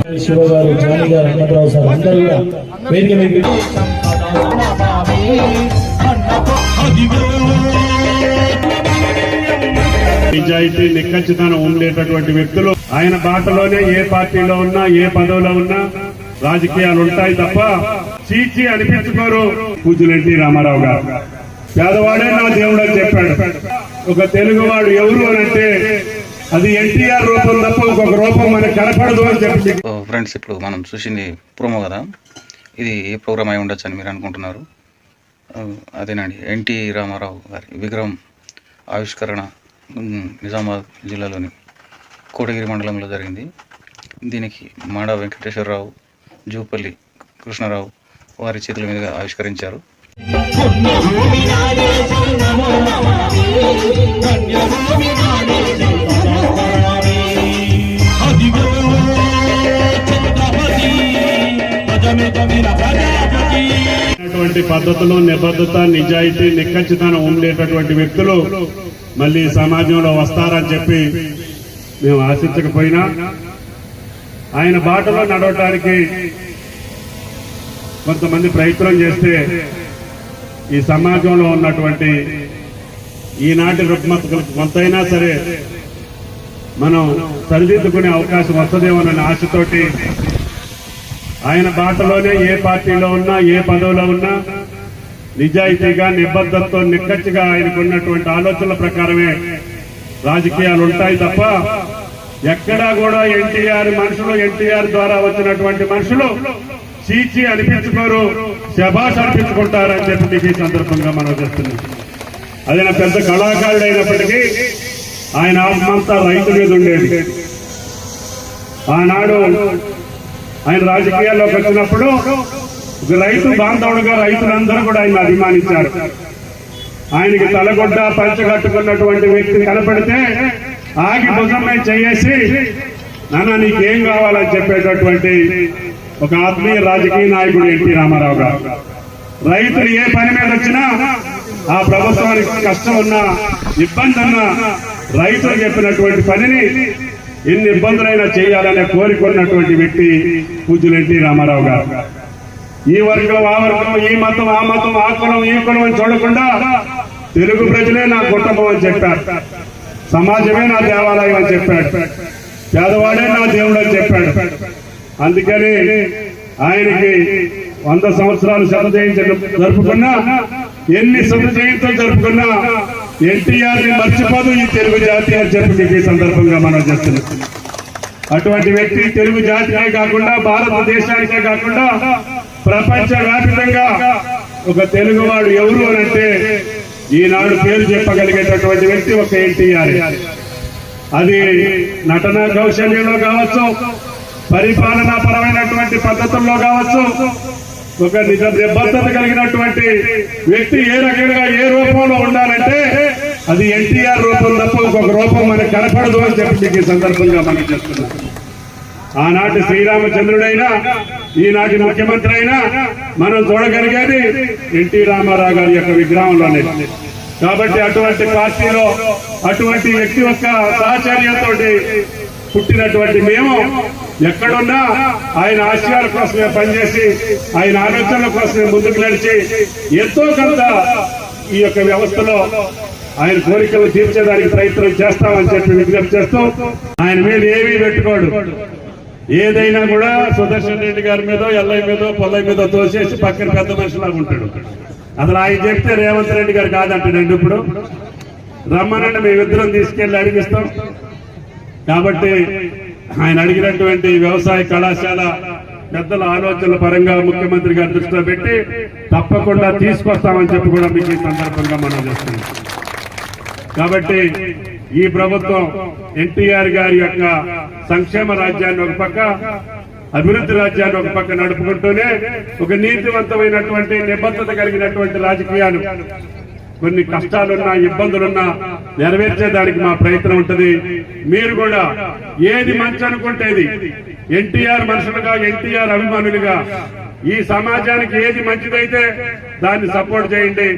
శివ గారు, జానీ గారు, హనుమంతరావు సార్ అందరూ కూడా వేదిక మీద నిజాయితీ నిక్కచ్చితనం ఉండేటటువంటి వ్యక్తులు. ఆయన బాటలోనే ఏ పార్టీలో ఉన్నా ఏ పదవిలో ఉన్నా రాజకీయాలు ఉంటాయి తప్ప చీచి అనిపించుకోరు. పూజ్యులు ఎన్టీ రామారావు గారు పేదవాడే నా దేవుడు అని చెప్పాడు. ఒక తెలుగువాడు ఎవరు అని అంటే అది ఎన్టీఆర్ రూపం తప్ప ఇంకొక రూపం మనకు కనపడదు అని చెప్పి. ఫ్రెండ్స్, ఇప్పుడు మనం చూసింది ప్రోమో కదా, ఇది ఏ ప్రోగ్రామ్ అయి ఉండొచ్చు అని మీరు అనుకుంటున్నారు. అదేనండి, ఎన్టీ రామారావు గారి విగ్రహం ఆవిష్కరణ నిజామాబాద్ జిల్లాలోని కోటగిరి మండలంలో జరిగింది. దీనికి మాడ వెంకటేశ్వరరావు, జూపల్లి కృష్ణారావు వారి చేతుల మీదుగా ఆవిష్కరించారు. పద్ధతులు, నిబద్ధత, నిజాయితీ, నిక్కచ్చితనం ఉండేటటువంటి వ్యక్తులు మళ్ళీ సమాజంలో వస్తారని చెప్పి మేము ఆశించకపోయినా ఆయన బాటలో నడవటానికి కొంతమంది ప్రయత్నం చేస్తే ఈ సమాజంలో ఉన్నటువంటి ఈనాటి రుగ్మతలకు కొంతైనా సరే మనం సరిదిద్దుకునే అవకాశం వస్తుందేమోనన్న ఆశతోటి ఆయన బాటలోనే ఏ పార్టీలో ఉన్నా ఏ పదవిలో ఉన్నా నిజాయితీగా, నిబద్ధతతో, నిక్కచ్చిగా ఆయనకు ఉన్నటువంటి ఆలోచనల ప్రకారమే రాజకీయాలు ఉంటాయి తప్ప ఎక్కడా కూడా ఎన్టీఆర్ మనుషులు, ఎన్టీఆర్ ద్వారా వచ్చినటువంటి మనుషులు చీచి అనిపించుకోరు, శభాష్ అనిపించుకుంటారని చెప్పి మీకు ఈ సందర్భంగా మనం చేస్తున్నాం. అదే పెద్ద కళాకారుడు అయినప్పటికీ ఆయన ఆత్మంతా రైతు మీద ఉండేది. ఆనాడు ఆయన రాజకీయాల్లోకి వచ్చినప్పుడు ఒక రైతు బాంధవుడుగా రైతులందరూ కూడా ఆయన అభిమానించారు. ఆయనకి తలగొడ్డ పంచగట్టుకున్నటువంటి వ్యక్తి కనపడితే ఆగి భుజమై చేసి నాన్న నీకేం కావాలని చెప్పేటటువంటి ఒక ఆత్మీయ రాజకీయ నాయకుడు ఎన్టీ రామారావు గారు. రైతులు ఏ పని మీద వచ్చినా ఆ ప్రభుత్వానికి కష్టం ఉన్నా, ఇబ్బంది ఉన్నా రైతులు చెప్పినటువంటి పనిని ఎన్ని ఇబ్బందులైనా చేయాలనే కోరుకున్నటువంటి వ్యక్తి పూజ్యులు ఎన్టీ రామారావు గారు. ఈ వర్గం ఆ వర్గం, ఈ మతం ఆ మతం, ఆ కులం ఈ కులం అని చూడకుండా తెలుగు ప్రజలే నా కుటుంబం అని చెప్పారు. సమాజమే నా దేవాలయం అని చెప్పాడు. పేదవాడే నా దేవుడు అని చెప్పాడు. అందుకని ఆయనకి 100 సంవత్సరాలు శత జయంతులు జరుపుకున్నా, ఎన్ని శత జయంతులు జరుపుకున్నా ఎన్టీఆర్ ని మర్చిపోదు ఈ తెలుగు జాతి అని చెప్పి ఈ సందర్భంగా మనం చేస్తున్నాం. అటువంటి వ్యక్తి తెలుగు జాతికే కాకుండా భారతదేశానికే కాకుండా ప్రపంచ వ్యాప్తంగా ఒక తెలుగువాడు ఎవరు అని అంటే ఈనాడు పేరు చెప్పగలిగేటటువంటి వ్యక్తి ఒక ఎన్టీఆర్. అది నటన కౌశల్యంలో కావచ్చు, పరిపాలనా పరమైనటువంటి పద్ధతుల్లో కావచ్చు, ఒక నిజ నిబద్ధత కలిగినటువంటి వ్యక్తి ఏ రకంగా ఏ రూపంలో ఉండాలంటే అది ఎన్టీఆర్ రూపం తప్ప ఇంకొక రూపం మనకు కనపడదు అని చెప్పి ఈ సందర్భంగా మనం చేస్తున్నాం. ఆనాటి శ్రీరామచంద్రుడైనా ఈనాటి ముఖ్యమంత్రి అయినా మనం చూడగలిగేది ఎన్టీ రామారావు గారి యొక్క విగ్రహంలోనే. కాబట్టి అటువంటి పార్టీలో అటువంటి వ్యక్తి యొక్క సాహచర్యంతో పుట్టినటువంటి మేము ఎక్కడున్నా ఆయన ఆశయాల కోసమే పనిచేసి, ఆయన ఆలోచనల కోసమే ముందుకు నడిచి ఎంతో కొంత ఈ యొక్క వ్యవస్థలో ఆయన కోరికలు తీర్చేదానికి ప్రయత్నం చేస్తామని చెప్పి విజ్ఞప్తి చేస్తూ ఆయన మీద ఏమీ పెట్టుకోడు. ఏదైనా కూడా సుదర్శన్ రెడ్డి గారి మీదో, ఎల్లయ్య మీదో, పొల్లయ్య మీదో తోసేసి పక్కన పెద్ద మనిషిలాగా ఉంటాడు. అసలు ఆయన చెప్తే రేవంత్ రెడ్డి గారు కాదంటాడండి. ఇప్పుడు రమ్మనండి, మేమిద్దరం తీసుకెళ్లి అడిగిస్తాం. కాబట్టి ఆయన అడిగినటువంటి వ్యవసాయ కళాశాల పెద్దల ఆలోచనల పరంగా ముఖ్యమంత్రి గారి దృష్టిలో పెట్టి తప్పకుండా తీసుకొస్తామని చెప్పి కూడా మీకు ఈ సందర్భంగా మనం చేస్తున్నాం. కాబట్టి ఈ ప్రభుత్వం ఎన్టీఆర్ గారి యొక్క సంక్షేమ రాజ్యాన్ని ఒక పక్క, అభివృద్ధి రాజ్యాన్ని ఒక పక్క నడుపుకుంటూనే ఒక నీతివంతమైనటువంటి నిబద్ధత కలిగినటువంటి రాజకీయాలు, కొన్ని కష్టాలున్నా ఇబ్బందులున్నా నెరవేర్చేదానికి మా ప్రయత్నం ఉంటుంది. మీరు కూడా ఏది మంచి అనుకుంటేది ఎన్టీఆర్ మనుషులుగా, ఎన్టీఆర్ అభిమానులుగా ఈ సమాజానికి ఏది మంచిదైతే దాన్ని సపోర్ట్ చేయండి.